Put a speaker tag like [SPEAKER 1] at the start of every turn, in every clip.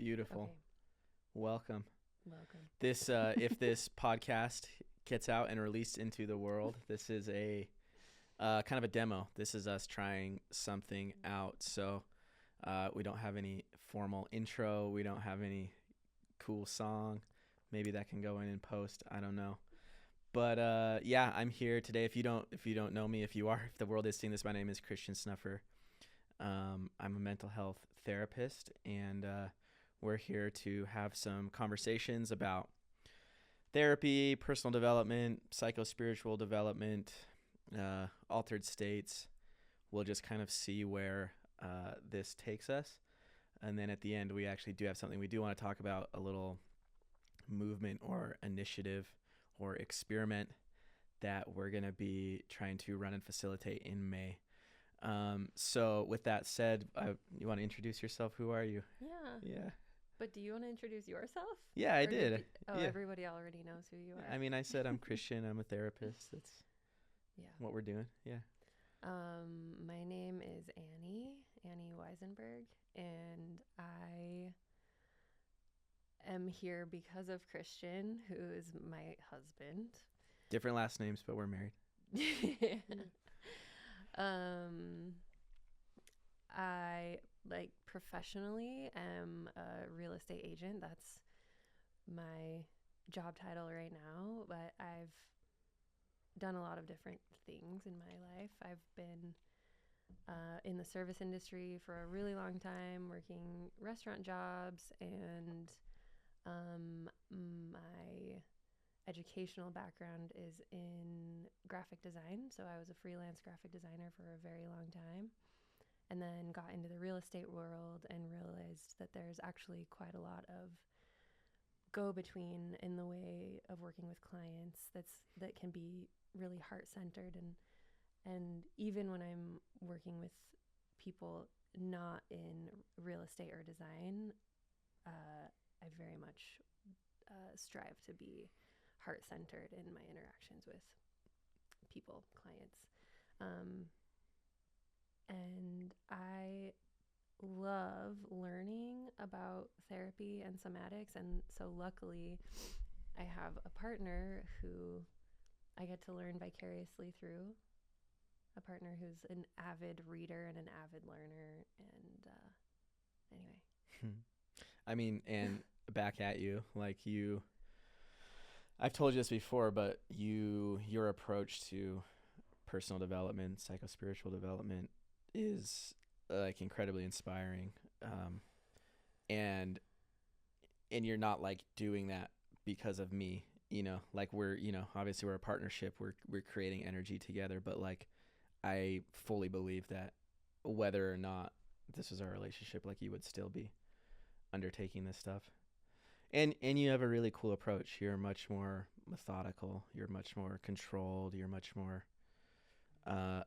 [SPEAKER 1] Beautiful.
[SPEAKER 2] Okay,
[SPEAKER 1] Welcome.
[SPEAKER 2] welcome.
[SPEAKER 1] This if this podcast gets out and released into the world, this is a kind of a demo. This is us trying something out. So we don't have any formal intro. We don't have any cool song. Maybe that can go in post. I don't know. But yeah, I'm here today. If you don't know me, if the world is seeing this, my name is Christian Snuffer. I'm a mental health therapist, and we're here to have some conversations about therapy, personal development, psycho-spiritual development, altered states. We'll just kind of see where this takes us. And then at the end, we actually do have something we do want to talk about, a little movement or initiative or experiment that we're going to be trying to run and facilitate in May. So with that said, you want to introduce yourself? Who are you?
[SPEAKER 2] Yeah.
[SPEAKER 1] Yeah.
[SPEAKER 2] But do you want to introduce yourself?
[SPEAKER 1] Yeah, I
[SPEAKER 2] Or
[SPEAKER 1] did. Yeah.
[SPEAKER 2] everybody already knows who you are.
[SPEAKER 1] I mean, I said I'm Christian. I'm a therapist. That's
[SPEAKER 2] Yeah.
[SPEAKER 1] what we're doing. Yeah.
[SPEAKER 2] My name is Annie Weisenberg, and I am here because of Christian, who is my husband.
[SPEAKER 1] Different last names, but we're married.
[SPEAKER 2] I professionally am a real estate agent. That's my job title right now, but I've done a lot of different things in my life. I've been in the service industry for a really long time, working restaurant jobs, and my educational background is in graphic design. So I was a freelance graphic designer for a very long time, and then got into the real estate world and realized that there's actually quite a lot of go-between in the way of working with clients that can be really heart-centered, and even when I'm working with people not in real estate or design, I very much strive to be heart-centered in my interactions with people, clients. And I love learning about therapy and somatics. And so luckily, I have a partner who I get to learn vicariously through, a partner who's an avid reader and an avid learner. And anyway.
[SPEAKER 1] I mean, and back at you, I've told you this before, but your approach to personal development, psycho-spiritual development is incredibly inspiring. And you're not doing that because of me, we're, obviously we're a partnership, we're creating energy together, but I fully believe that whether or not this was our relationship, you would still be undertaking this stuff. And you have a really cool approach. You're much more methodical. You're much more controlled. You're much more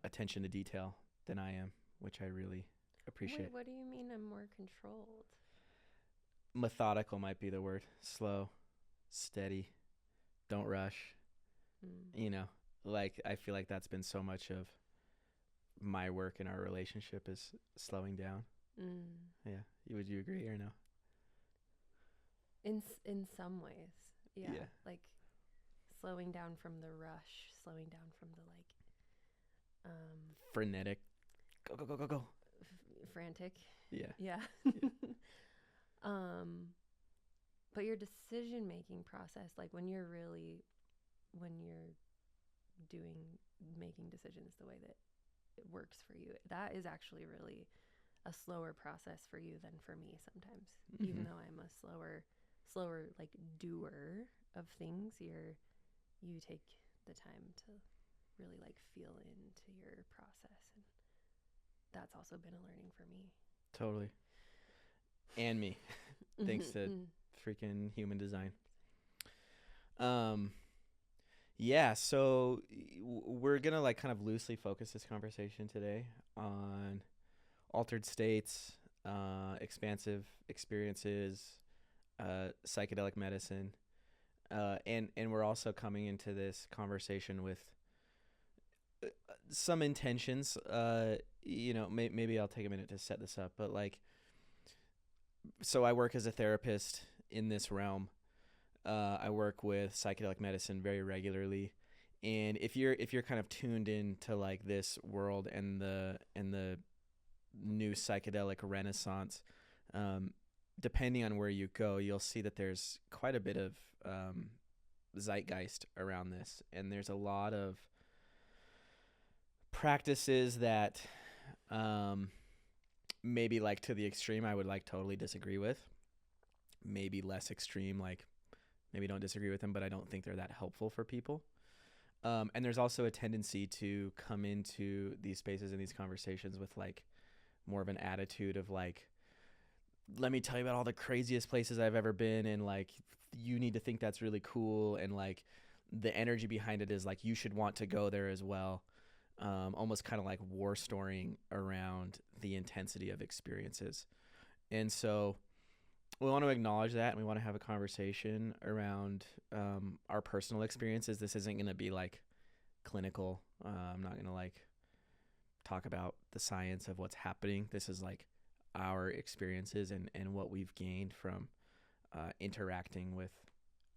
[SPEAKER 1] attention to detail than I am, which I really appreciate.
[SPEAKER 2] Wait, what do you mean I'm more controlled?
[SPEAKER 1] Methodical might be the word. Slow, steady, don't rush. I feel like that's been so much of my work in our relationship is slowing down. Yeah. Would you agree or no?
[SPEAKER 2] In some ways, yeah.
[SPEAKER 1] Yeah.
[SPEAKER 2] Slowing down from the rush, slowing down from the
[SPEAKER 1] frenetic, go.
[SPEAKER 2] Frantic.
[SPEAKER 1] Yeah.
[SPEAKER 2] Yeah. But your decision-making process, when you're making decisions the way that it works for you, that is actually really a slower process for you than for me sometimes. Mm-hmm. Even though I'm a slower doer of things, you take the time to really feel into your process, and that's also been a learning for me.
[SPEAKER 1] Totally. And me. Thanks to freaking human design. Yeah, so we're gonna kind of loosely focus this conversation today on altered states, expansive experiences, psychedelic medicine, and we're also coming into this conversation with some intentions. Maybe I'll take a minute to set this up, but so I work as a therapist in this realm. I work with psychedelic medicine very regularly, and if you're kind of tuned into like this world and the new psychedelic renaissance, um, depending on where you go, you'll see that there's quite a bit of zeitgeist around this, and there's a lot of practices that maybe like to the extreme I would like totally disagree with, maybe less extreme, like maybe don't disagree with them, but I don't think they're that helpful for people. And there's also a tendency to come into these spaces and these conversations with like more of an attitude of like, let me tell you about all the craziest places I've ever been, and like you need to think that's really cool, and like the energy behind it is like you should want to go there as well. Almost kind of like war storying around the intensity of experiences. And so we want to acknowledge that, and we want to have a conversation around our personal experiences. This isn't going to be like clinical. I'm not going to like talk about the science of what's happening. This is like our experiences and what we've gained from interacting with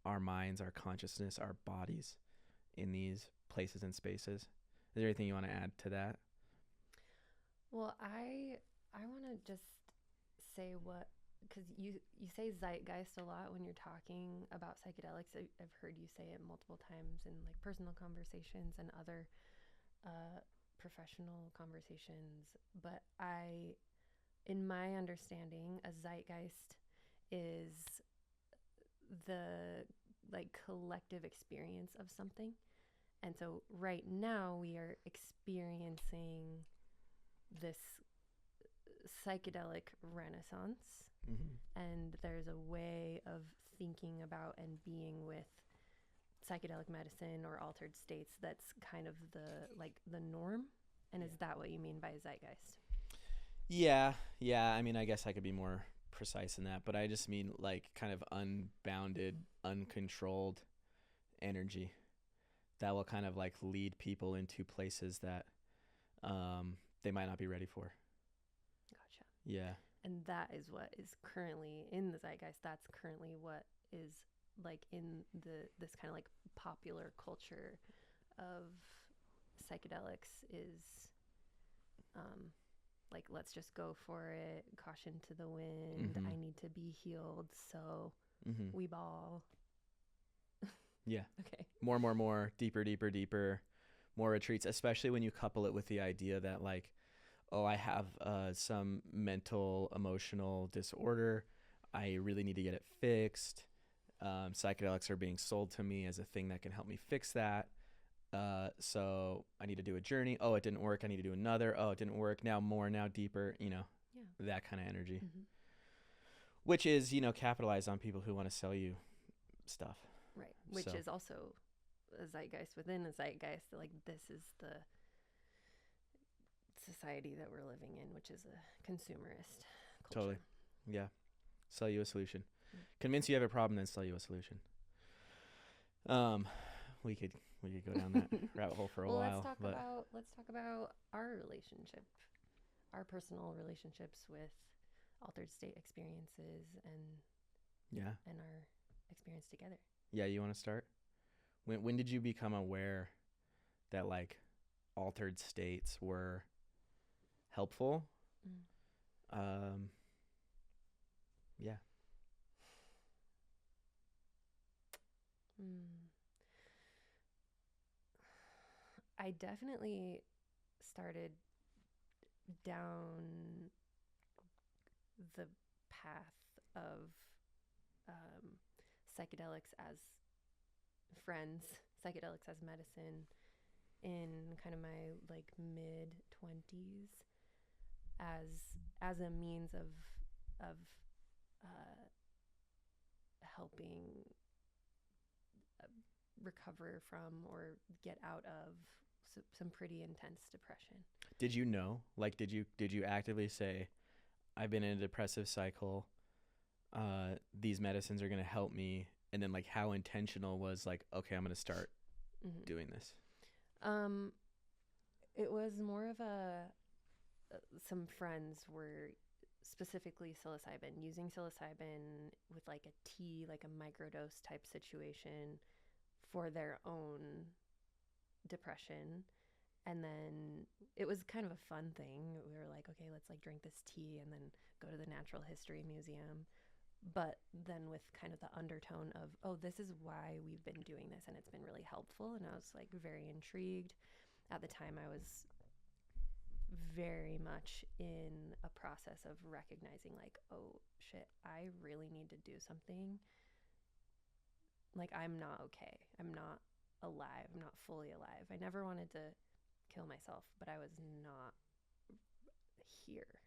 [SPEAKER 1] our minds, our consciousness, our bodies in these places and spaces. Is there anything you want to add to that?
[SPEAKER 2] Well, I want to just say what, because you say zeitgeist a lot when you're talking about psychedelics. I've heard you say it multiple times in like personal conversations and other professional conversations. But in my understanding, a zeitgeist is the like collective experience of something. And so right now we are experiencing this psychedelic renaissance. Mm-hmm. And there's a way of thinking about and being with psychedelic medicine or altered states that's kind of the norm. And is that what you mean by zeitgeist?
[SPEAKER 1] Yeah. I mean, I guess I could be more precise in that, but I just mean like kind of unbounded, uncontrolled energy that will kind of like lead people into places that they might not be ready for.
[SPEAKER 2] Gotcha.
[SPEAKER 1] Yeah.
[SPEAKER 2] And that is what is currently in the zeitgeist. That's currently what is like in this kind of like popular culture of psychedelics is like, let's just go for it, caution to the wind. Mm-hmm. I need to be healed, so mm-hmm. we ball.
[SPEAKER 1] Yeah.
[SPEAKER 2] Okay.
[SPEAKER 1] More, deeper, more retreats, especially when you couple it with the idea that like, oh, I have some mental, emotional disorder. I really need to get it fixed. Psychedelics are being sold to me as a thing that can help me fix that. So I need to do a journey. Oh, it didn't work. I need to do another. Oh, it didn't work. Now more, now deeper, that kind of energy, mm-hmm. which is, capitalized on people who want to sell you stuff.
[SPEAKER 2] Right. Which is also a zeitgeist within a zeitgeist. Like, this is the society that we're living in, which is a consumerist culture.
[SPEAKER 1] Totally. Yeah. Sell you a solution. Mm-hmm. Convince you have a problem, then sell you a solution. We could go down that rabbit hole for a while.
[SPEAKER 2] Let's talk about our relationship, our personal relationships with altered state experiences and our experience together.
[SPEAKER 1] Yeah, you want to start? When did you become aware that like altered states were helpful? Mm. Yeah.
[SPEAKER 2] I definitely started down the path of psychedelics as friends, psychedelics as medicine in kind of my like mid-20s as a means of helping recover from or get out of some pretty intense depression.
[SPEAKER 1] Did you know? Like, did you actively say, I've been in a depressive cycle, these medicines are going to help me? And then like how intentional was like, okay, I'm going to start mm-hmm. doing this?
[SPEAKER 2] It was more of some friends were specifically psilocybin, using psilocybin with like a tea, like a microdose type situation for their own depression. And then it was kind of a fun thing. We were like, okay, let's like drink this tea and then go to the Natural History Museum. But then with kind of the undertone of, oh, this is why we've been doing this and it's been really helpful. And I was like very intrigued. At the time, I was very much in a process of recognizing like, oh shit, I really need to do something. Like, I'm not okay. I'm not alive. I'm not fully alive. I never wanted to kill myself, but I was not here.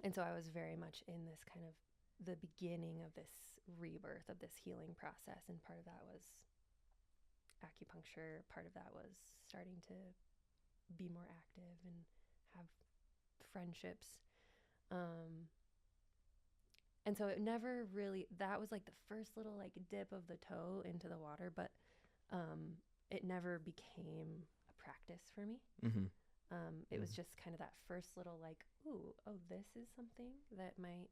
[SPEAKER 2] And so I was very much in this kind of the beginning of this rebirth, of this healing process. And part of that was acupuncture. Part of that was starting to be more active and have friendships. And so it never really, that was like the first little like dip of the toe into the water, but it never became a practice for me. It was just kind of that first little like, ooh, oh, this is something that might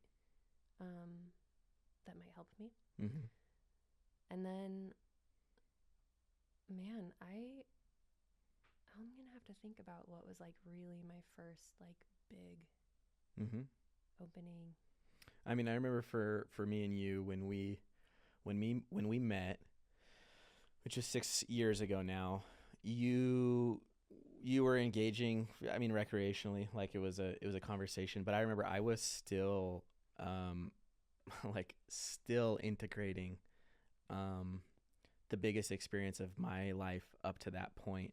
[SPEAKER 2] help me. And then, man, I'm gonna have to think about what was like really my first like big opening.
[SPEAKER 1] I mean, I remember for me and you when we met, which is 6 years ago now, you were engaging, I mean, recreationally, like it was a conversation, but I remember I was still like still integrating the biggest experience of my life up to that point,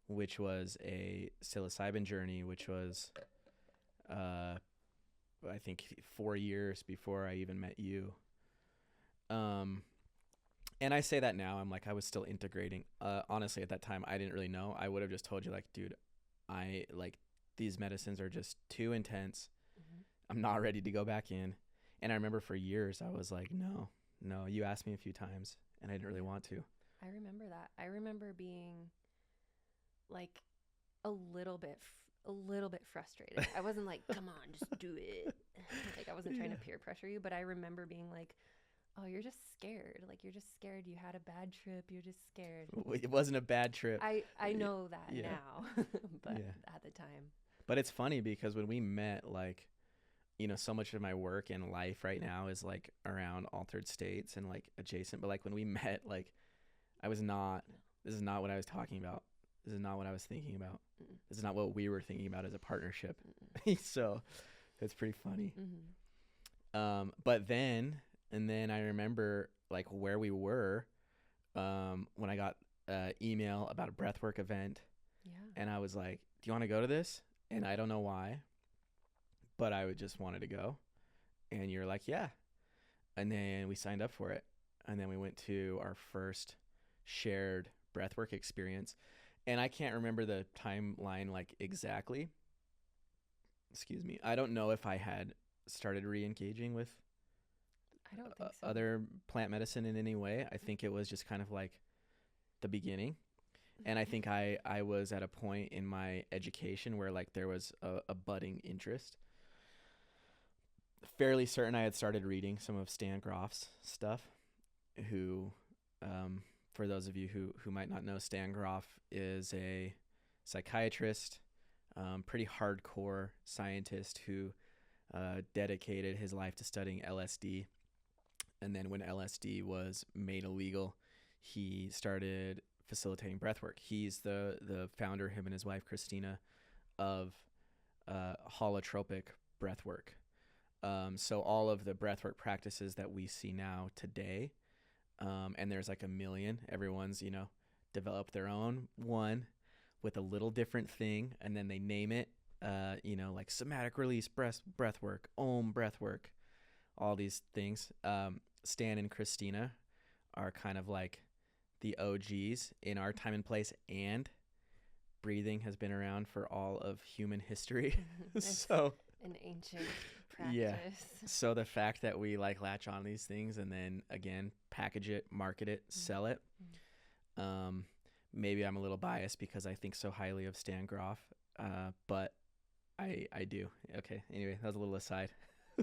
[SPEAKER 1] which was a psilocybin journey, which was I think 4 years before I even met you. And I say that now, I'm like, I was still integrating. Honestly, at that time, I didn't really know. I would have just told you like, dude, I like these medicines are just too intense. I'm not ready to go back in. And I remember for years, I was like, no, you asked me a few times and I didn't really want to.
[SPEAKER 2] I remember that. I remember being like a little bit frustrated. I wasn't like, come on, just do it. Like I wasn't trying to peer pressure you, but I remember being like, oh, you're just scared. Like you're just scared. You had a bad trip. You're just scared.
[SPEAKER 1] It wasn't a bad trip.
[SPEAKER 2] I know that now, but at the time.
[SPEAKER 1] But it's funny because when we met, like, you know, so much of my work and life right now is like around altered states and like adjacent. But like when we met, like this is not what I was talking about. This is not what I was thinking about. This is not what we were thinking about as a partnership. So it's pretty funny. But then I remember like where we were when I got an email about a breathwork event. And I was like, do you want to go to this? And I don't know why, but I just wanted to go. And you're like, yeah. And then we signed up for it. And then we went to our first shared breathwork experience. And I can't remember the timeline like exactly. Excuse me. I don't know if I had started re-engaging with
[SPEAKER 2] I don't think so.
[SPEAKER 1] Other plant medicine in any way. I think it was just kind of like the beginning. And I think I was at a point in my education where like there was a budding interest. Fairly certain I had started reading some of Stan Grof's stuff, who, for those of you who might not know, Stan Grof is a psychiatrist, pretty hardcore scientist who dedicated his life to studying LSD. And then when LSD was made illegal, he started facilitating breathwork. He's the founder, him and his wife, Christina, of holotropic breathwork. So all of the breathwork practices that we see now today, and there's like a million, everyone's, you know, developed their own one with a little different thing, and then they name it, you know, like somatic release breathwork, Om breathwork, all these things. Stan and Christina are kind of like the OGs in our time and place, and breathing has been around for all of human history. So
[SPEAKER 2] an ancient practice.
[SPEAKER 1] Yeah. So the fact that we like latch on these things and then again package it, market it, sell it. Maybe I'm a little biased because I think so highly of Stan Grof, but I do. Okay. Anyway, that was a little aside.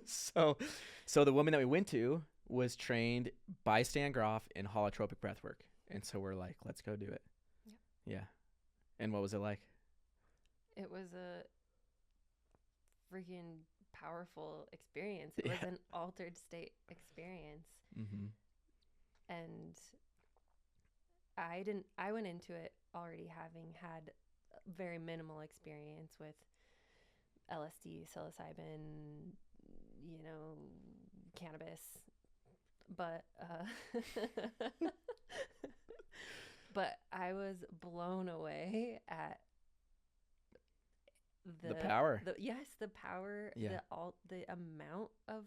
[SPEAKER 1] so so the woman that we went to was trained by Stan Groff in holotropic breathwork. And so we're like, let's go do it.
[SPEAKER 2] Yep.
[SPEAKER 1] Yeah. And what was it like?
[SPEAKER 2] It was a freaking powerful experience. It was an altered state experience.
[SPEAKER 1] Mm-hmm.
[SPEAKER 2] And I went into it already having had very minimal experience with LSD, psilocybin, cannabis, but but I was blown away at
[SPEAKER 1] the power.
[SPEAKER 2] The power,
[SPEAKER 1] Yeah.
[SPEAKER 2] the amount of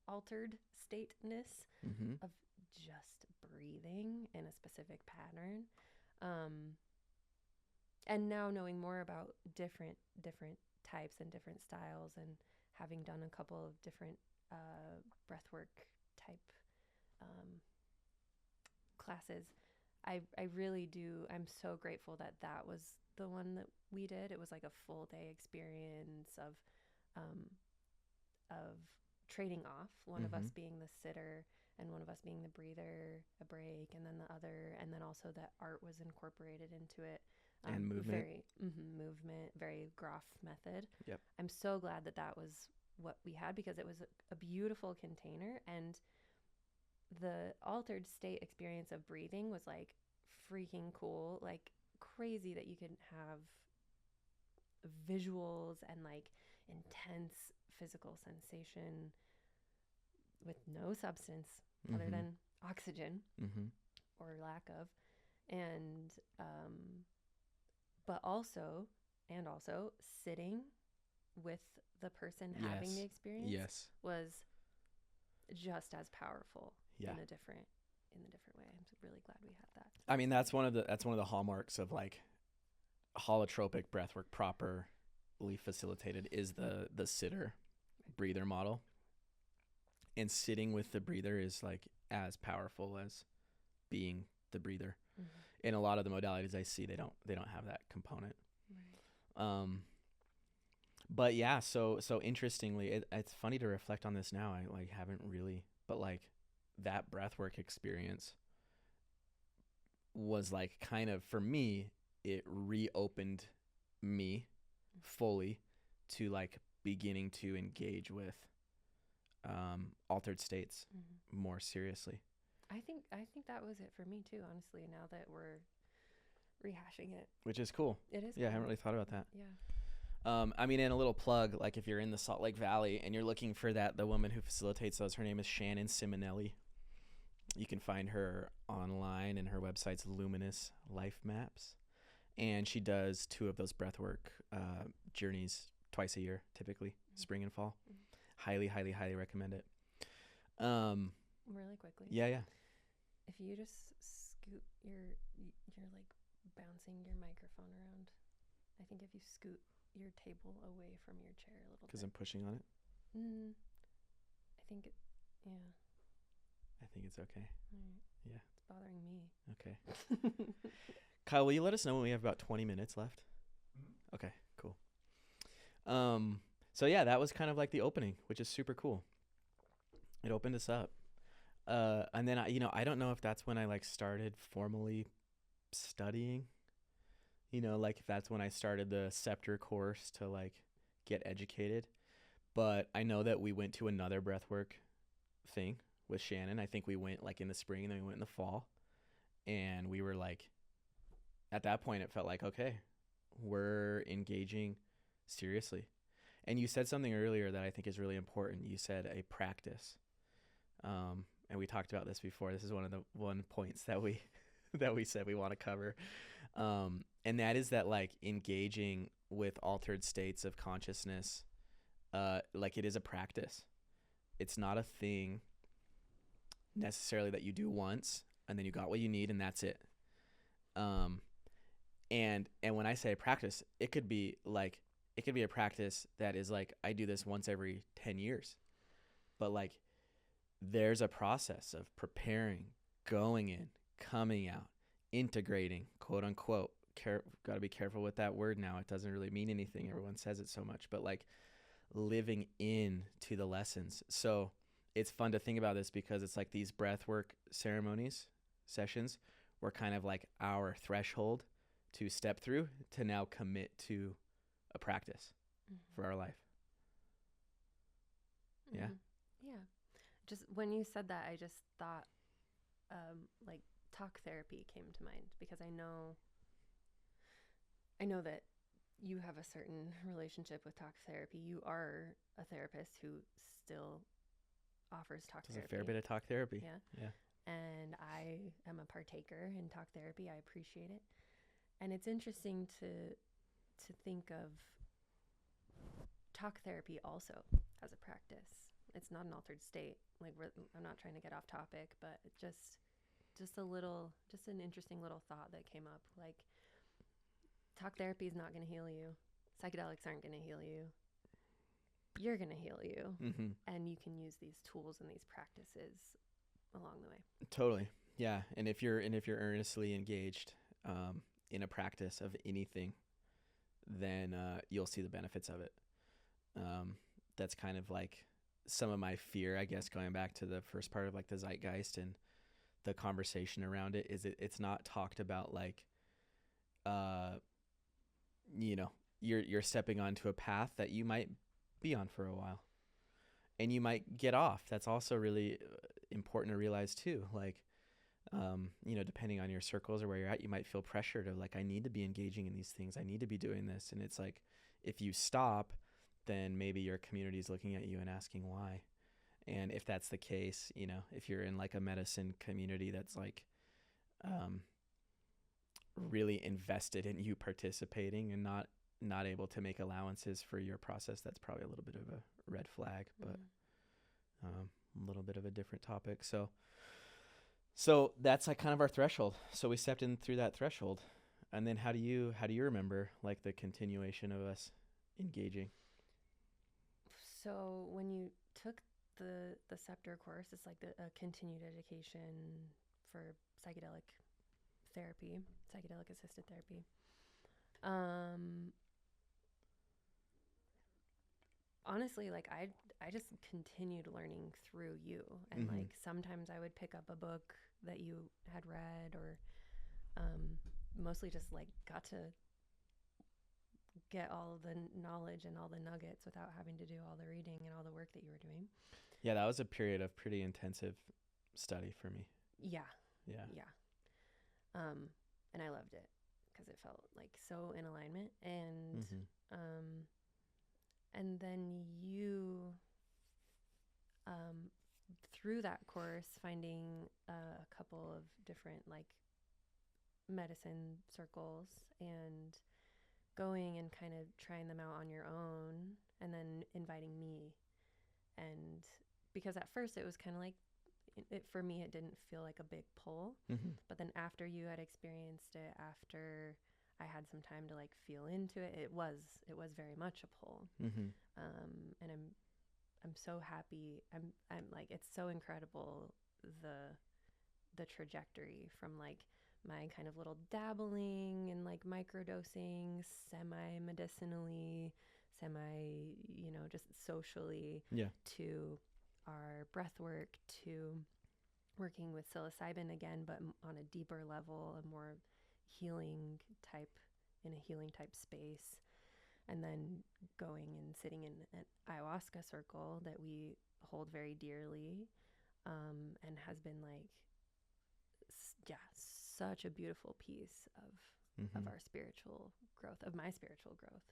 [SPEAKER 2] altered stateness
[SPEAKER 1] Mm-hmm.
[SPEAKER 2] of just breathing in a specific pattern. And now knowing more about different types and different styles, and having done a couple of different breathwork type classes, I really do. I'm so grateful that was the one that we did. It was like a full day experience of trading off, one of us being the sitter and one of us being the breather, a break, and then the other, and then also that art was incorporated into it.
[SPEAKER 1] And movement.
[SPEAKER 2] Movement, very Groff method.
[SPEAKER 1] Yep.
[SPEAKER 2] I'm so glad that was what we had, because it was a beautiful container, and the altered state experience of breathing was like freaking cool, like crazy that you could have visuals and like intense physical sensation with no substance other than oxygen or lack of, and but also sitting with the person having the experience was just as powerful in a different way. I'm really glad we had that.
[SPEAKER 1] I mean, that's one of the hallmarks of like holotropic breathwork properly facilitated is the sitter breather model. And sitting with the breather is like as powerful as being the breather. In a lot of the modalities I see, they don't have that component. Right. But yeah, so interestingly, it's funny to reflect on this now. I like haven't really, but like that breathwork experience was like kind of, for me, it reopened me fully to like beginning to engage with altered states more seriously.
[SPEAKER 2] I think that was it for me too, honestly, now that we're rehashing it.
[SPEAKER 1] Which is cool.
[SPEAKER 2] It is.
[SPEAKER 1] Yeah,
[SPEAKER 2] cool.
[SPEAKER 1] I haven't really thought about that.
[SPEAKER 2] Yeah.
[SPEAKER 1] I mean, and a little plug, like if you're in the Salt Lake Valley and you're looking for the woman who facilitates those, her name is Shannon Simonelli. You can find her online, and her website's Luminous Life Maps. And she does 2 of those breathwork journeys twice a year, typically, spring and fall. Highly, highly, highly recommend it.
[SPEAKER 2] Really quickly.
[SPEAKER 1] Yeah.
[SPEAKER 2] If you just scoot you're like bouncing your microphone around. I think if you scoot your table away from your chair a little bit.
[SPEAKER 1] Because I'm pushing on it?
[SPEAKER 2] I think
[SPEAKER 1] I think it's okay.
[SPEAKER 2] Right.
[SPEAKER 1] Yeah.
[SPEAKER 2] It's bothering me.
[SPEAKER 1] Okay. Kyle, will you let us know when we have about 20 minutes left? Okay, cool. So yeah, that was kind of like the opening, which is super cool. It opened us up. And then I don't know if that's when I like started formally studying, like if that's when I started the Scepter course to like get educated. But I know that we went to another breathwork thing with Shannon. I think we went like in the spring, and then we went in the fall, and we were like, at that point it felt like, okay, we're engaging seriously. And you said something earlier that I think is really important. You said a practice. And we talked about this before. This is one of the points that we said we want to cover. And that is that like engaging with altered states of consciousness, like it is a practice. It's not a thing necessarily that you do once and then you got what you need and that's it. And when I say practice, it could be a practice that is like, I do this once every 10 years, but like there's a process of preparing, going in, coming out, integrating, quote unquote, got to be careful with that word now. It doesn't really mean anything. Everyone says it so much, but like living in to the lessons. So it's fun to think about this because it's like these breathwork sessions were kind of like our threshold to step through to now commit to a practice for our life. Yeah.
[SPEAKER 2] Yeah. Just when you said that, I just thought like talk therapy came to mind, because I know that you have a certain relationship with talk therapy. You are a therapist who still offers talk therapy.
[SPEAKER 1] There's a fair bit of talk therapy.
[SPEAKER 2] Yeah. And I am a partaker in talk therapy. I appreciate it. And it's interesting to think of talk therapy also as a practice. It's not an altered state. Like I'm not trying to get off topic, but just an interesting little thought that came up. Like, talk therapy is not going to heal you. Psychedelics aren't going to heal you. You're going to heal you.
[SPEAKER 1] Mm-hmm.
[SPEAKER 2] And you can use these tools and these practices along the way.
[SPEAKER 1] Totally. Yeah. And if you're earnestly engaged in a practice of anything, then you'll see the benefits of it. That's kind of like some of my fear, I guess, going back to the first part of like the zeitgeist and the conversation around it, is it's not talked about like, you're stepping onto a path that you might be on for a while and you might get off. That's also really important to realize too. Like, depending on your circles or where you're at, you might feel pressure to like, I need to be engaging in these things. I need to be doing this. And it's like, if you stop, then maybe your community is looking at you and asking why. And if that's the case, if you're in like a medicine community that's like really invested in you participating and not able to make allowances for your process, that's probably a little bit of a red flag, but a little bit of a different topic. So that's like kind of our threshold. So we stepped in through that threshold. And then how do you remember like the continuation of us engaging?
[SPEAKER 2] So when you took the Scepter course, it's like a continued education for psychedelic therapy, psychedelic assisted therapy. Honestly, like I just continued learning through you, and like sometimes I would pick up a book that you had read, or mostly just like got to get all of the knowledge and all the nuggets without having to do all the reading and all the work that you were doing.
[SPEAKER 1] Yeah, that was a period of pretty intensive study for me.
[SPEAKER 2] Yeah.
[SPEAKER 1] Yeah.
[SPEAKER 2] And I loved it because it felt like so in alignment. And then you, through that course, finding a couple of different like medicine circles and going and kind of trying them out on your own, and then inviting me. And because at first it was kind of like, for me, it didn't feel like a big pull. But then after you had experienced it, after I had some time to like feel into it, it was very much a pull. And I'm so happy. I'm like, it's so incredible, the trajectory from like my kind of little dabbling and like microdosing, semi-medicinally, just socially, to our breath work, to working with psilocybin again, but on a deeper level, a more healing type space. And then going and sitting in an ayahuasca circle that we hold very dearly, and has been like, such a beautiful piece of our spiritual growth, of my spiritual growth.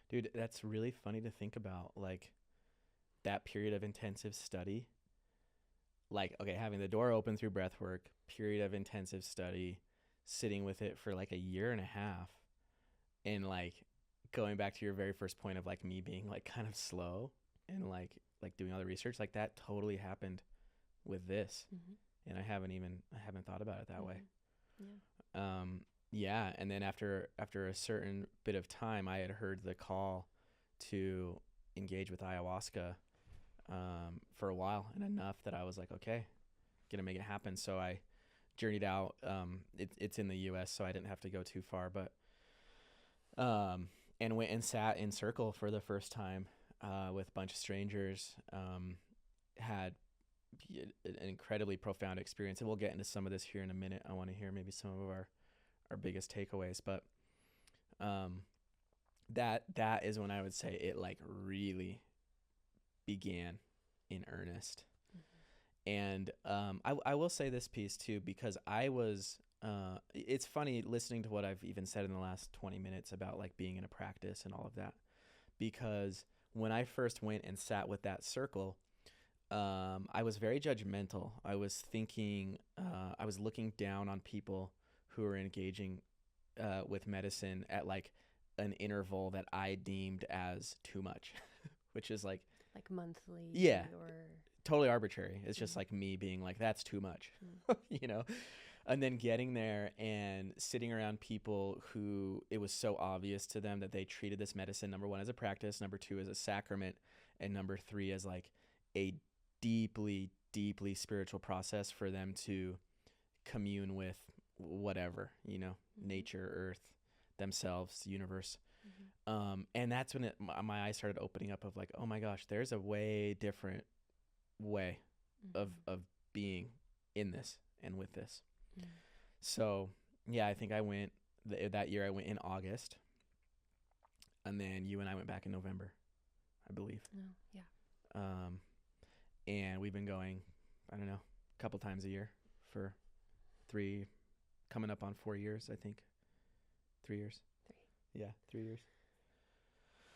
[SPEAKER 1] Dude, that's really funny to think about, like that period of intensive study, like, okay, having the door open through breath work, period of intensive study, sitting with it for like a year and a half, and like going back to your very first point of like me being like kind of slow and like doing all the research, like that totally happened with this. And I haven't thought about it that way. Yeah. And then after a certain bit of time, I had heard the call to engage with ayahuasca for a while, and enough that I was like, okay, gonna make it happen. So I journeyed out. It's in the U.S., so I didn't have to go too far, but and went and sat in circle for the first time with a bunch of strangers. Had an incredibly profound experience, and we'll get into some of this here in a minute. I want to hear maybe some of our biggest takeaways, but that is when I would say it like really began in earnest. And I will say this piece too, because I was it's funny listening to what I've even said in the last 20 minutes about like being in a practice and all of that, because when I first went and sat with that circle, I was very judgmental. I was thinking, I was looking down on people who were engaging with medicine at like an interval that I deemed as too much, which is like
[SPEAKER 2] monthly.
[SPEAKER 1] Yeah.
[SPEAKER 2] Or
[SPEAKER 1] Totally arbitrary. It's just like me being like, that's too much, you know? And then getting there and sitting around people who it was so obvious to them that they treated this medicine, number one, as a practice, number two, as a sacrament, and number three, as like a deeply, deeply spiritual process for them to commune with whatever, you know, nature, earth, themselves, the universe. And that's when my eyes started opening up of like, oh my gosh, there's a way different way of being in this and with this. So yeah, I think I went that year. I went in August, and then you and I went back in November, I believe. And we've been going, I don't know, a couple times a year for coming up on 4 years, I think. 3 years. 3 years.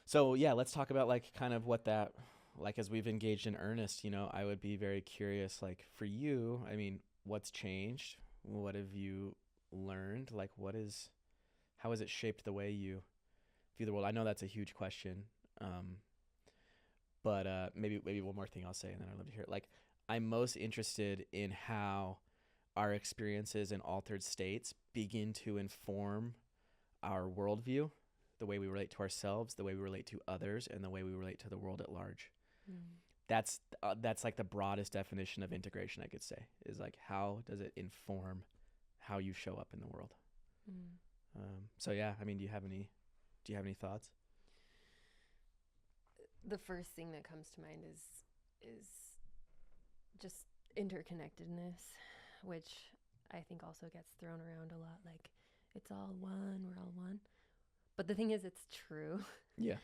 [SPEAKER 1] So yeah, let's talk about like kind of what that, like, as we've engaged in earnest, you know, I would be very curious, like for you, I mean, what's changed? What have you learned? Like how has it shaped the way you view the world? I know that's a huge question. But maybe one more thing I'll say, and then I'd love to hear it. Like, I'm most interested in how our experiences in altered states begin to inform our worldview, the way we relate to ourselves, the way we relate to others, and the way we relate to the world at large. That's like the broadest definition of integration, I could say, is like, how does it inform how you show up in the world? So yeah, I mean, do you have any thoughts?
[SPEAKER 2] The first thing that comes to mind is just interconnectedness, which I think also gets thrown around a lot. Like, it's all one, we're all one. But the thing is, it's true.
[SPEAKER 1] Yeah.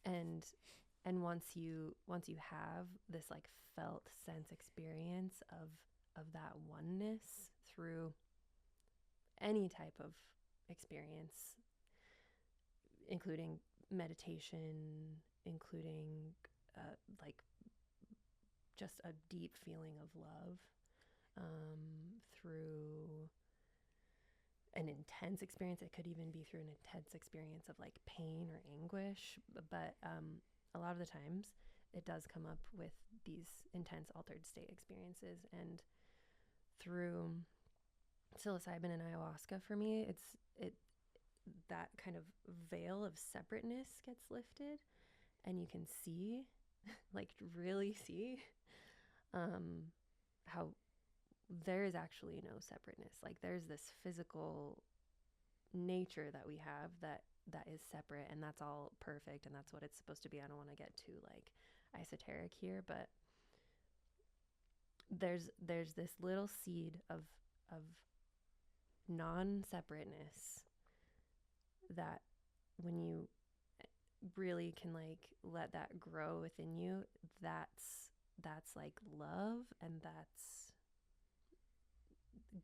[SPEAKER 2] And once you have this like felt sense experience of that oneness through any type of experience, including meditation, including like just a deep feeling of love, through an intense experience. It could even be through an intense experience of like pain or anguish, but a lot of the times it does come up with these intense altered state experiences. And through psilocybin and ayahuasca, for me, that kind of veil of separateness gets lifted, and you can see, like really see, how there is actually no separateness. Like, there's this physical nature that we have that is separate, and that's all perfect, and that's what it's supposed to be. I don't want to get too like esoteric here, but there's this little seed of non-separateness that when you really can like let that grow within you, that's like love, and that's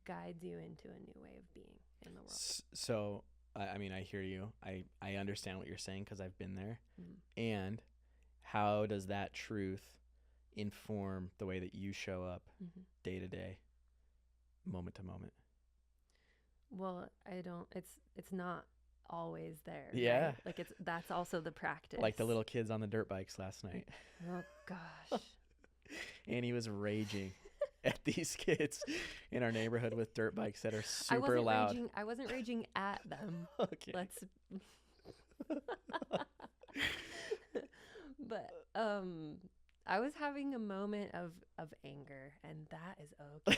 [SPEAKER 2] guides you into a new way of being in the world.
[SPEAKER 1] So I mean, I hear you. I understand what you're saying because I've been there. And how does that truth inform the way that you show up day to day, moment to moment?
[SPEAKER 2] Well, it's not always there.
[SPEAKER 1] Yeah.
[SPEAKER 2] Right? Like, that's also the practice.
[SPEAKER 1] Like the little kids on the dirt bikes last night.
[SPEAKER 2] Oh gosh.
[SPEAKER 1] And he was raging at these kids in our neighborhood with dirt bikes that are super loud.
[SPEAKER 2] I wasn't raging at them.
[SPEAKER 1] Okay.
[SPEAKER 2] But I was having a moment of anger, and that is okay.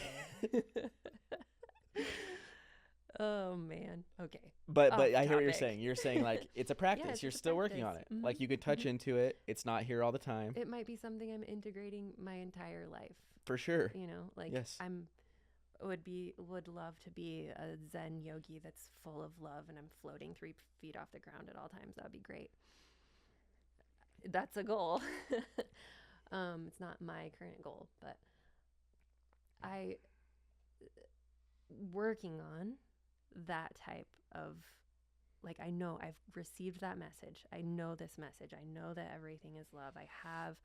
[SPEAKER 2] Oh man. Okay.
[SPEAKER 1] But
[SPEAKER 2] Off
[SPEAKER 1] I hear what you're
[SPEAKER 2] topic.
[SPEAKER 1] saying. You're saying like it's a
[SPEAKER 2] Yeah,
[SPEAKER 1] practice.
[SPEAKER 2] it's
[SPEAKER 1] You're
[SPEAKER 2] a
[SPEAKER 1] still working on
[SPEAKER 2] practice.
[SPEAKER 1] it. Like you could touch into it. It's not here all the time.
[SPEAKER 2] It might be something I'm integrating my entire life.
[SPEAKER 1] For sure.
[SPEAKER 2] You know, like
[SPEAKER 1] Yes.
[SPEAKER 2] would love to be a Zen yogi that's full of love and I'm floating 3 feet off the ground at all times. That would be great. That's a goal. It's not my current goal, but I working on that type of, like, I know I've received that message. I know this message. I know that everything is love. I have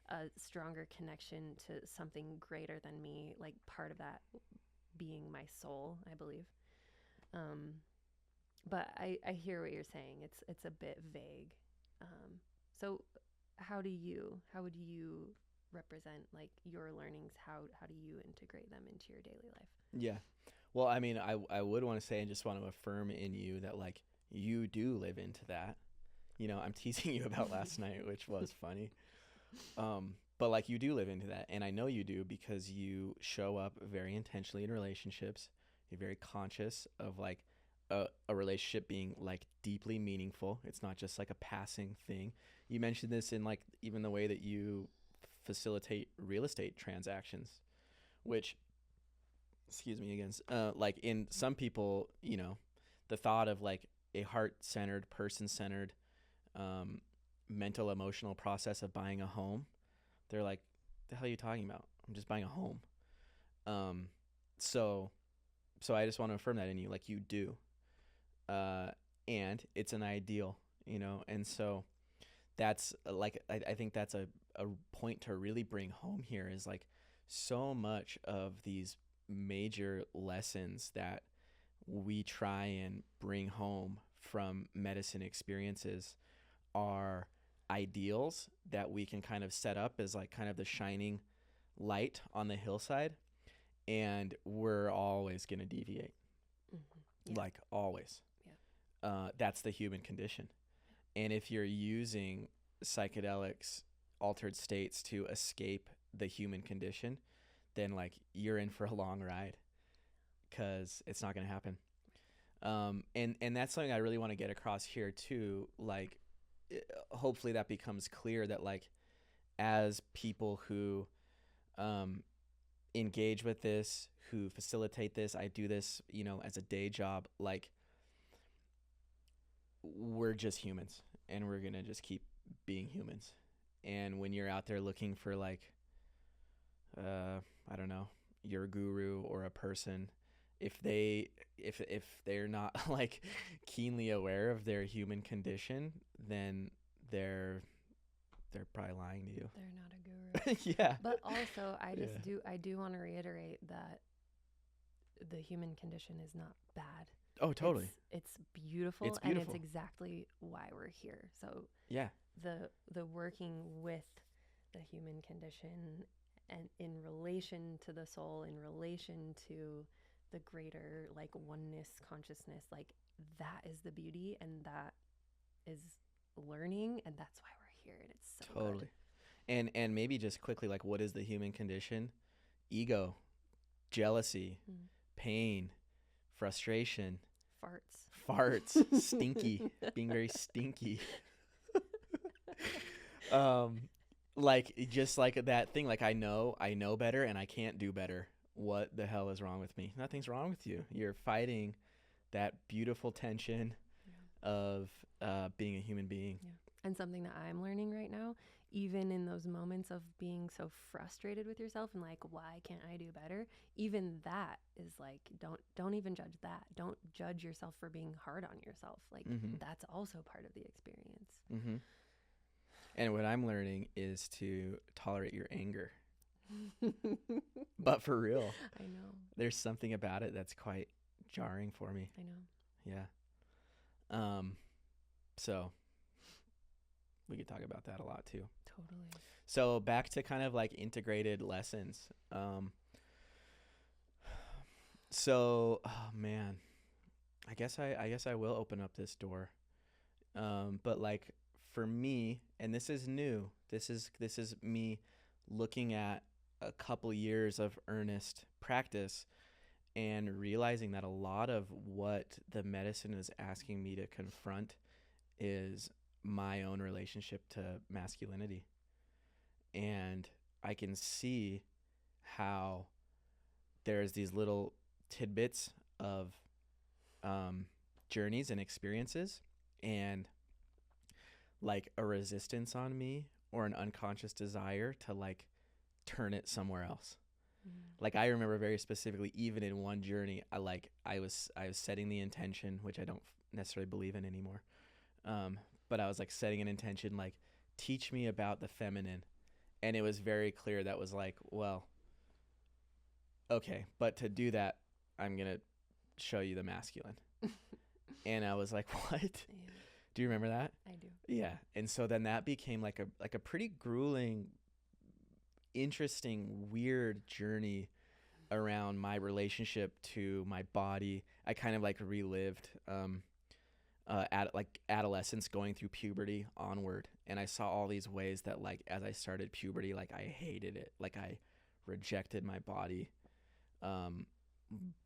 [SPEAKER 2] a stronger connection to something greater than me, like part of that being my soul, I believe. Um, but I hear what you're saying. It's a bit vague. So how would you represent like your learnings? How do you integrate them into your daily life?
[SPEAKER 1] Yeah. Well, I mean, I would want to say and just want to affirm in you that like you do live into that. You know, I'm teasing you about last night, which was funny. But like you do live into that, and I know you do because you show up very intentionally in relationships. You're very conscious of like a relationship being like deeply meaningful. It's not just like a passing thing. You mentioned this in like even the way that you facilitate real estate transactions, which, excuse me again, like in some people, you know, the thought of like a heart-centered, person-centered, mental emotional process of buying a home, they're like, the hell are you talking about? I'm just buying a home. um so I just want to affirm that in you, like you do, and it's an ideal, you know. And so that's like I think that's a point to really bring home here is like so much of these major lessons that we try and bring home from medicine experiences are ideals that we can kind of set up as like kind of the shining light on the hillside, and we're always going to deviate.
[SPEAKER 2] Yeah.
[SPEAKER 1] Like always.
[SPEAKER 2] Yeah.
[SPEAKER 1] That's the human condition. And if you're using psychedelics, altered states to escape the human condition, then like you're in for a long ride because it's not going to happen. And that's something I really want to get across here too. Like, hopefully that becomes clear that like as people who engage with this, who facilitate this, I do this, you know, as a day job, like we're just humans and we're going to just keep being humans. And when you're out there looking for like, I don't know, your guru or a person, if they're not like keenly aware of their human condition, then they're probably lying to you.
[SPEAKER 2] They're not a guru.
[SPEAKER 1] Yeah.
[SPEAKER 2] But also, I do want to reiterate that the human condition is not bad.
[SPEAKER 1] Oh, totally.
[SPEAKER 2] It's beautiful,
[SPEAKER 1] It's beautiful.
[SPEAKER 2] and it's exactly why we're here. So
[SPEAKER 1] yeah,
[SPEAKER 2] the working with the human condition and in relation to the soul, in relation to the greater like oneness consciousness, like that is the beauty, and that is learning, and that's why we're here, and it's so
[SPEAKER 1] totally.
[SPEAKER 2] good.
[SPEAKER 1] And maybe just quickly, like, what is the human condition? Ego, jealousy, pain, frustration, farts, stinky, being very stinky. Like just like that thing, like I know better and I can't do better. What the hell is wrong with me? Nothing's wrong with you. You're fighting that beautiful tension of being a human being.
[SPEAKER 2] Yeah. And something that I'm learning right now, even in those moments of being so frustrated with yourself and like, why can't I do better? Even that is like, don't even judge that. Don't judge yourself for being hard on yourself. Like that's also part of the experience.
[SPEAKER 1] Mm-hmm. And what I'm learning is to tolerate your anger. But for real.
[SPEAKER 2] I know.
[SPEAKER 1] There's something about it that's quite jarring for me.
[SPEAKER 2] I know.
[SPEAKER 1] Yeah. So we could talk about that a lot too.
[SPEAKER 2] Totally.
[SPEAKER 1] So back to kind of like integrated lessons. So, oh man, I guess I will open up this door. But like for me, and this is new. This is me looking at a couple years of earnest practice and realizing that a lot of what the medicine is asking me to confront is my own relationship to masculinity. And I can see how there's these little tidbits of journeys and experiences and like a resistance on me or an unconscious desire to like turn it somewhere else. Like I remember very specifically, even in one journey, I was setting the intention, which I don't necessarily believe in anymore. But I was like setting an intention, like, teach me about the feminine. And it was very clear that was like, well, okay, but to do that, I'm going to show you the masculine. And I was like, what?
[SPEAKER 2] Yeah.
[SPEAKER 1] Do you remember that?
[SPEAKER 2] I do.
[SPEAKER 1] Yeah. And so then that became like a pretty grueling, interesting, weird journey around my relationship to my body. I kind of like relived like adolescence, going through puberty onward, and I saw all these ways that like as I started puberty, like I hated it, like I rejected my body,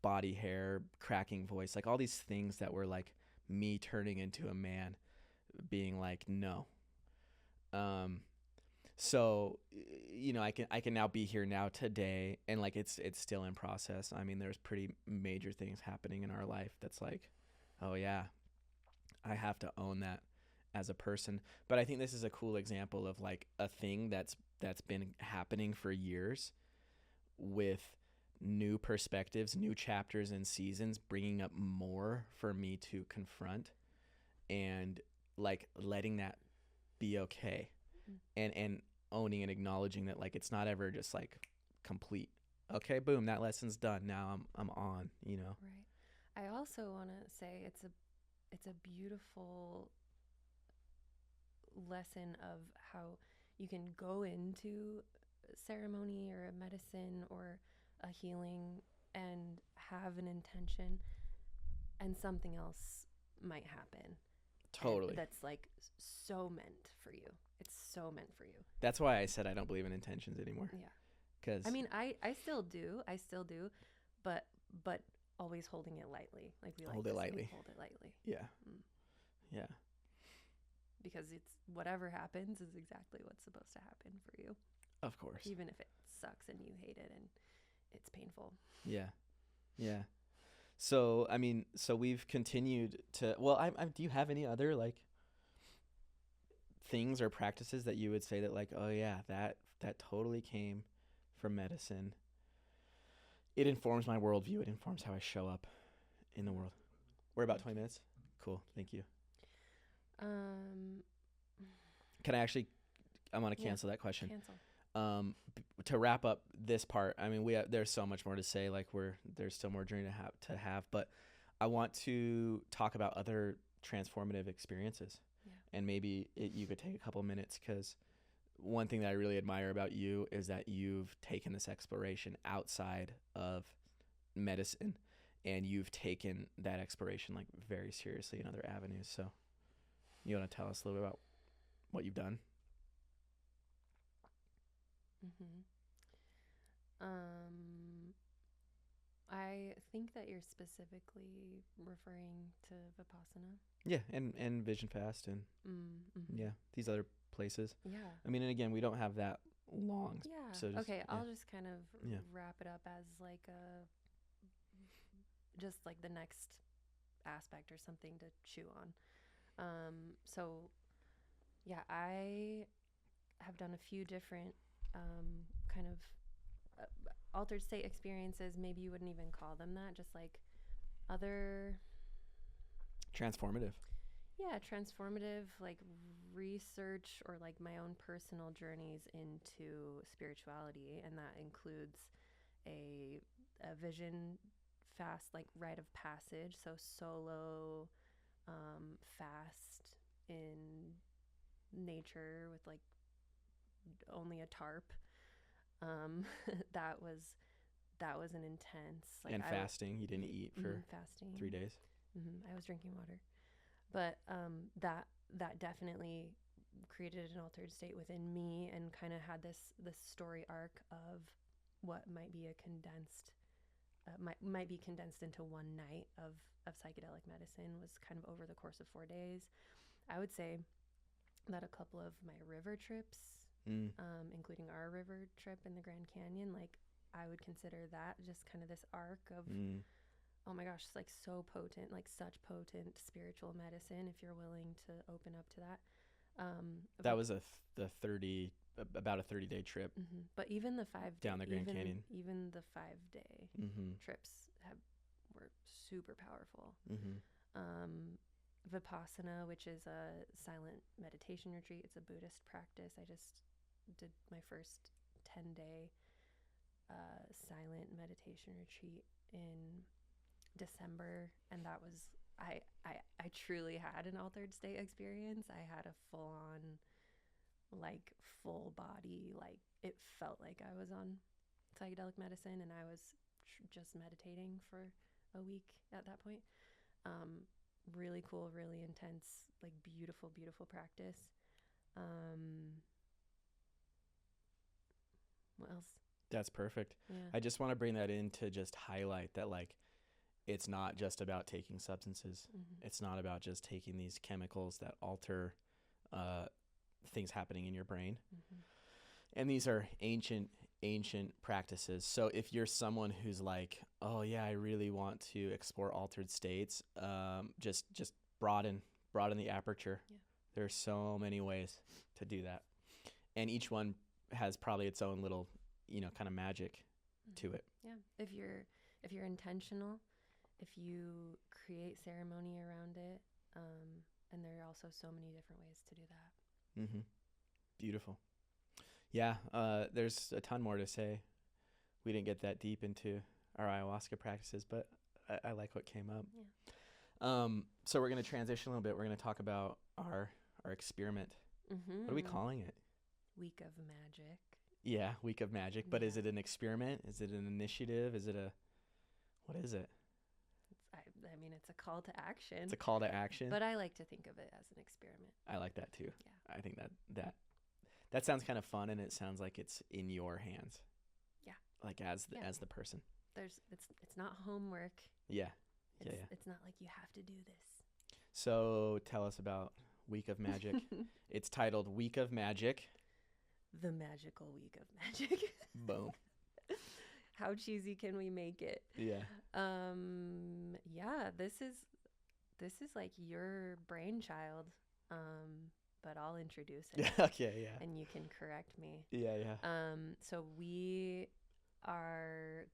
[SPEAKER 1] body hair, cracking voice, like all these things that were like me turning into a man, being like no. So, you know, I can now be here now today, and like it's still in process. I mean, there's pretty major things happening in our life that's like, oh yeah, I have to own that as a person. But I think this is a cool example of like a thing that's been happening for years, with new perspectives, new chapters and seasons bringing up more for me to confront, and like letting that be okay. And owning and acknowledging that like it's not ever just like complete. Okay, boom, that lesson's done. Now I'm on, you know.
[SPEAKER 2] Right. I also want to say it's a beautiful lesson of how you can go into ceremony or a medicine or a healing and have an intention, and something else might happen.
[SPEAKER 1] Totally.
[SPEAKER 2] And that's like so meant for you. It's so meant for you.
[SPEAKER 1] That's why I said I don't believe in intentions anymore.
[SPEAKER 2] Yeah.
[SPEAKER 1] Because
[SPEAKER 2] I mean, I still do, but always holding it lightly. Like we
[SPEAKER 1] hold
[SPEAKER 2] like
[SPEAKER 1] it lightly.
[SPEAKER 2] Hold it lightly.
[SPEAKER 1] Yeah. Yeah.
[SPEAKER 2] Because it's whatever happens is exactly what's supposed to happen for you.
[SPEAKER 1] Of course.
[SPEAKER 2] Even if it sucks and you hate it and it's painful.
[SPEAKER 1] Yeah. Yeah. So, I mean, so we've continued to, well, do you have any other like things or practices that you would say that like, oh yeah, that totally came from medicine? It informs my worldview. It informs how I show up in the world. We're about 20 minutes. Cool. Thank you. Can I actually, I'm going to cancel that question.
[SPEAKER 2] Cancel.
[SPEAKER 1] To wrap up this part, I mean, there's so much more to say, like there's still more journey to have, but I want to talk about other transformative experiences. Yeah. And maybe you could take a couple minutes, because one thing that I really admire about you is that you've taken this exploration outside of medicine, and you've taken that exploration like very seriously in other avenues. So you want to tell us a little bit about what you've done?
[SPEAKER 2] I think that you're specifically referring to Vipassana.
[SPEAKER 1] Yeah, and Vision Fast and yeah, these other places.
[SPEAKER 2] Yeah.
[SPEAKER 1] I mean, and again, we don't have that long.
[SPEAKER 2] Yeah.
[SPEAKER 1] So
[SPEAKER 2] okay, I'll just kind of wrap it up as like just like the next aspect or something to chew on. So yeah, I have done a few different kind of altered state experiences. Maybe you wouldn't even call them that, just like other
[SPEAKER 1] transformative.
[SPEAKER 2] Yeah, transformative, like research or like my own personal journeys into spirituality, and that includes a vision fast, like rite of passage, so solo fast in nature with like only a tarp. That was an intense, like,
[SPEAKER 1] and fasting. You didn't eat for
[SPEAKER 2] fasting
[SPEAKER 1] 3 days.
[SPEAKER 2] I was drinking water, but that definitely created an altered state within me and kind of had this story arc of what might be a condensed might be condensed into one night of psychedelic medicine was kind of over the course of 4 days. I would say that a couple of my river trips, including our river trip in the Grand Canyon, like I would consider that just kind of this arc of, oh my gosh, it's like so potent, like such potent spiritual medicine if you're willing to open up to that.
[SPEAKER 1] That was about a 30-day trip.
[SPEAKER 2] But even the
[SPEAKER 1] down the Grand Canyon,
[SPEAKER 2] even the 5-day trips were super powerful. Vipassana, which is a silent meditation retreat, it's a Buddhist practice. I just did my first 10-day silent meditation retreat in December, and that was I truly had an altered state experience. I had a full-on, like, full body, like it felt like I was on psychedelic medicine, and I was just meditating for a week at that point. Really cool, really intense, like beautiful practice. What else?
[SPEAKER 1] That's perfect.
[SPEAKER 2] Yeah.
[SPEAKER 1] I just want to bring that in to just highlight that, like, it's not just about taking substances. It's not about just taking these chemicals that alter things happening in your brain. And these are ancient practices. So if you're someone who's like, oh yeah, I really want to explore altered states, just broaden the aperture. Yeah. There's so many ways to do that, and each one has probably its own little, kind of magic to it.
[SPEAKER 2] Yeah. If you're intentional, if you create ceremony around it, and there are also so many different ways to do that.
[SPEAKER 1] Beautiful. Yeah, there's a ton more to say. We didn't get that deep into our ayahuasca practices, but I like what came up. Yeah. So we're going to transition a little bit. We're going to talk about our experiment. What are we calling it?
[SPEAKER 2] Week of Magic.
[SPEAKER 1] Yeah, Week of Magic. But is it an experiment? Is it an initiative? What is it?
[SPEAKER 2] I mean, it's a call to action.
[SPEAKER 1] It's a call to action.
[SPEAKER 2] But I like to think of it as an experiment.
[SPEAKER 1] I like that too.
[SPEAKER 2] Yeah.
[SPEAKER 1] I think that sounds kind of fun, and it sounds like it's in your hands.
[SPEAKER 2] Yeah.
[SPEAKER 1] Like as the person.
[SPEAKER 2] It's not homework.
[SPEAKER 1] Yeah.
[SPEAKER 2] It's not like you have to do this.
[SPEAKER 1] So tell us about Week of Magic. It's titled Week of Magic.
[SPEAKER 2] The magical week of magic.
[SPEAKER 1] Boom.
[SPEAKER 2] How cheesy can we make it?
[SPEAKER 1] Yeah.
[SPEAKER 2] Yeah, this is like your brainchild. But I'll introduce it.
[SPEAKER 1] Okay, yeah.
[SPEAKER 2] And you can correct me.
[SPEAKER 1] Yeah.
[SPEAKER 2] So we are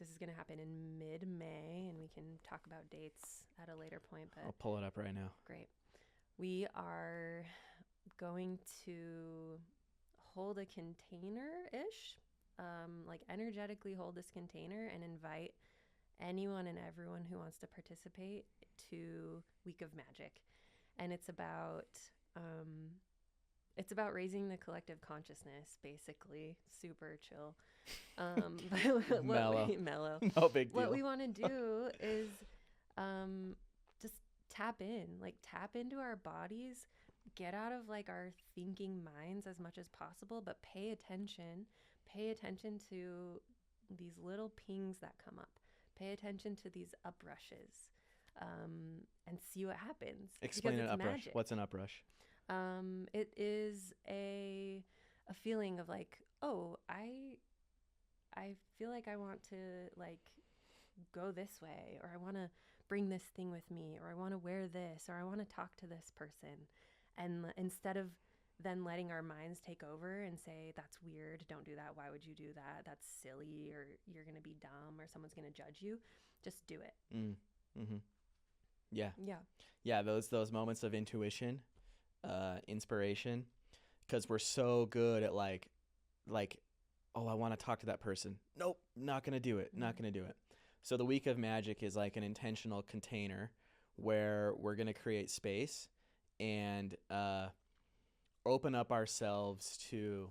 [SPEAKER 2] this is going to happen in mid-May, and we can talk about dates at a later point, but
[SPEAKER 1] I'll pull it up right now.
[SPEAKER 2] Great. We are going to hold a container-ish, like energetically hold this container and invite anyone and everyone who wants to participate to Week of Magic. And it's about raising the collective consciousness, basically. Super chill.
[SPEAKER 1] Mellow.
[SPEAKER 2] Mellow.
[SPEAKER 1] No big deal.
[SPEAKER 2] What we want to do is just tap into our bodies, get out of like our thinking minds as much as possible, but pay attention to these little pings that come up. Pay attention to these uprushes. And see what happens.
[SPEAKER 1] Explain an uprush.
[SPEAKER 2] Magic.
[SPEAKER 1] What's an uprush?
[SPEAKER 2] It is a feeling of like, oh, I feel like I want to like go this way, or I want to bring this thing with me, or I want to wear this, or I want to talk to this person. And instead of then letting our minds take over and say, that's weird, don't do that, why would you do that, that's silly, or you're going to be dumb, or someone's going to judge you, just do it.
[SPEAKER 1] Yeah, those moments of intuition, inspiration, because we're so good at like oh, I want to talk to that person, nope, not gonna do it. So the Week of Magic is like an intentional container where we're gonna create space and open up ourselves to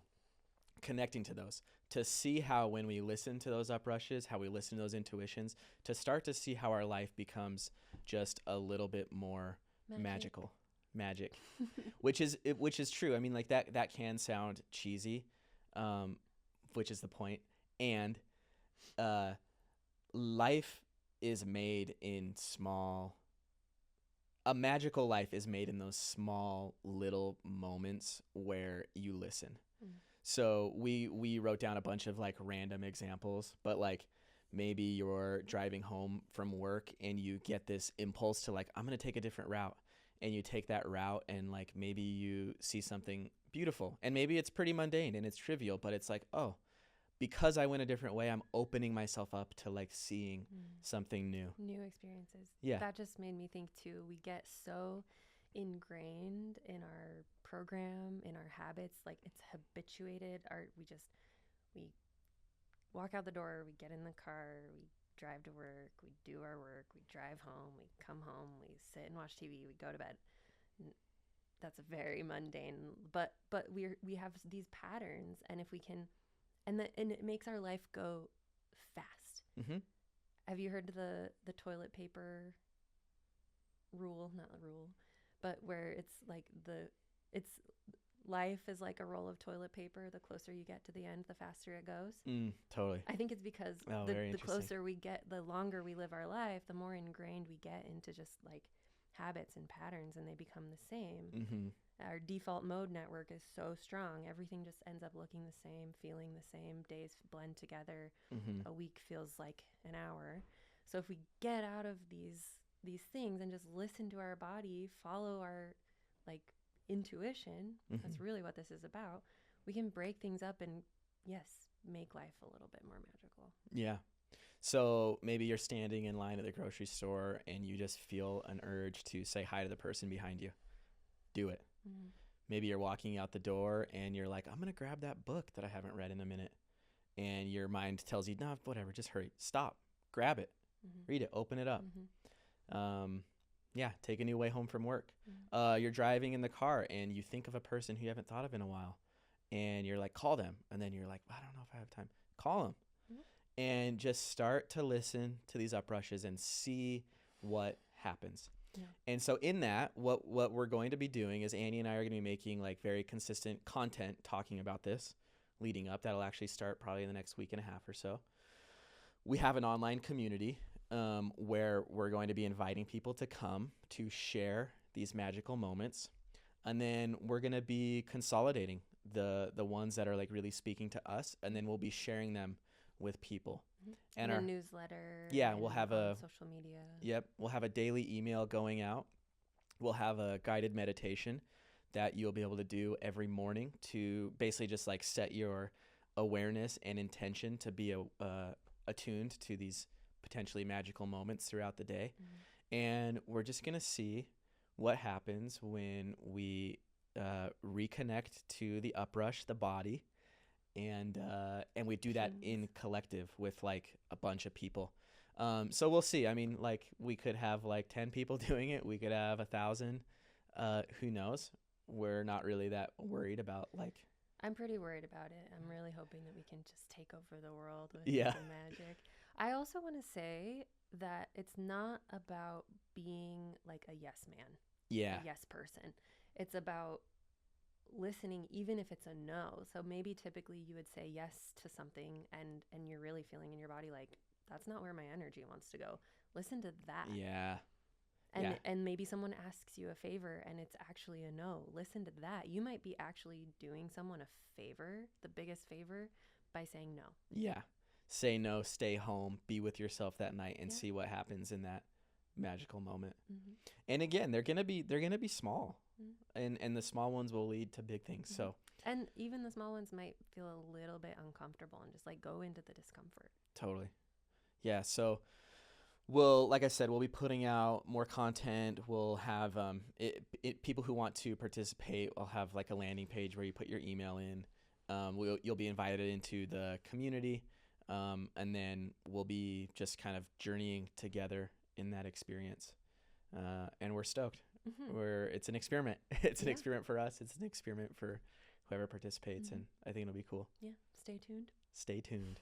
[SPEAKER 1] connecting to those, to see how when we listen to those uprushes, how we listen to those intuitions, to start to see how our life becomes just a little bit more magical. magic, which is true. I mean, like that can sound cheesy, which is the point. And life is made in small. A magical life is made in those small little moments where you listen. So we wrote down a bunch of like random examples, but like maybe you're driving home from work and you get this impulse to like, I'm going to take a different route, and you take that route and like maybe you see something beautiful, and maybe it's pretty mundane and it's trivial, but it's like, oh, because I went a different way, I'm opening myself up to like seeing something new.
[SPEAKER 2] New experiences.
[SPEAKER 1] Yeah.
[SPEAKER 2] That just made me think too, we get so ingrained in our program, in our habits, like it's habituated. We walk out the door, we get in the car, we drive to work, we do our work, we drive home, we come home, we sit and watch TV, we go to bed. That's very mundane, but we have these patterns, and if we can, and it makes our life go fast.
[SPEAKER 1] Mm-hmm.
[SPEAKER 2] Have you heard the toilet paper rule? Not a rule, but where it's like life is like a roll of toilet paper. The closer you get to the end, the faster it goes.
[SPEAKER 1] Totally.
[SPEAKER 2] I think it's because the closer we get, the longer we live our life, the more ingrained we get into just like habits and patterns, and they become the same.
[SPEAKER 1] Mm-hmm.
[SPEAKER 2] Our default mode network is so strong. Everything just ends up looking the same, feeling the same. Days blend together.
[SPEAKER 1] Mm-hmm.
[SPEAKER 2] A week feels like an hour. So if we get out of these things and just listen to our body, follow our like intuition, that's really what this is about. We can break things up and yes, make life a little bit more magical.
[SPEAKER 1] Yeah. So maybe you're standing in line at the grocery store and you just feel an urge to say hi to the person behind you. Do it. Mm-hmm. Maybe you're walking out the door and you're like, I'm going to grab that book that I haven't read in a minute. And your mind tells you, no, whatever, just hurry. Stop. Grab it. Mm-hmm. Read it. Open it up. Mm-hmm. Yeah, take a new way home from work. Mm-hmm. You're driving in the car and you think of a person who you haven't thought of in a while. And you're like, call them. And then you're like, I don't know if I have time. Call them. Mm-hmm. And just start to listen to these uprushes and see what happens. Yeah. And so in that, what we're going to be doing is Annie and I are going to be making like very consistent content talking about this leading up. That'll actually start probably in the next week and a half or so. We have an online community where we're going to be inviting people to come to share these magical moments. And then we're going to be consolidating the ones that are like really speaking to us. And then we'll be sharing them with people.
[SPEAKER 2] And our newsletter.
[SPEAKER 1] Yeah, we'll have a
[SPEAKER 2] social media.
[SPEAKER 1] Yep, we'll have a daily email going out. We'll have a guided meditation that you'll be able to do every morning to basically just like set your awareness and intention to be attuned to these potentially magical moments throughout the day. Mm-hmm. And we're just going to see what happens when we reconnect to the uprush, the body. And we do that in collective with like a bunch of people. So we'll see. I mean, like we could have like 10 people doing it. We could have 1,000. Who knows? We're not really that worried about like.
[SPEAKER 2] I'm pretty worried about it. I'm really hoping that we can just take over the world with
[SPEAKER 1] the
[SPEAKER 2] magic. I also want to say that it's not about being like a yes man.
[SPEAKER 1] Yeah.
[SPEAKER 2] A yes person. It's about listening, even if it's a no. So maybe typically you would say yes to something and you're really feeling in your body like that's not where my energy wants to go. Listen to that.
[SPEAKER 1] Yeah.
[SPEAKER 2] And maybe someone asks you a favor and it's actually a no. Listen to that. You might be actually doing someone a favor, the biggest favor, by saying no.
[SPEAKER 1] Yeah. Say no, stay home, be with yourself that night and see what happens in that magical moment. Mm-hmm. And again, they're gonna be small. Mm-hmm. And the small ones will lead to big things. Mm-hmm. So
[SPEAKER 2] and even the small ones might feel a little bit uncomfortable and just like go into the discomfort.
[SPEAKER 1] Totally. Yeah. So we'll, like I said, we'll be putting out more content. We'll have people who want to participate. I'll have like a landing page where you put your email in. You'll be invited into the community, and then we'll be just kind of journeying together in that experience. And we're stoked. Mm-hmm. It's an experiment. It's an experiment for us. It's an experiment for whoever participates, and I think it'll be cool.
[SPEAKER 2] Yeah. Stay tuned.
[SPEAKER 1] Stay tuned.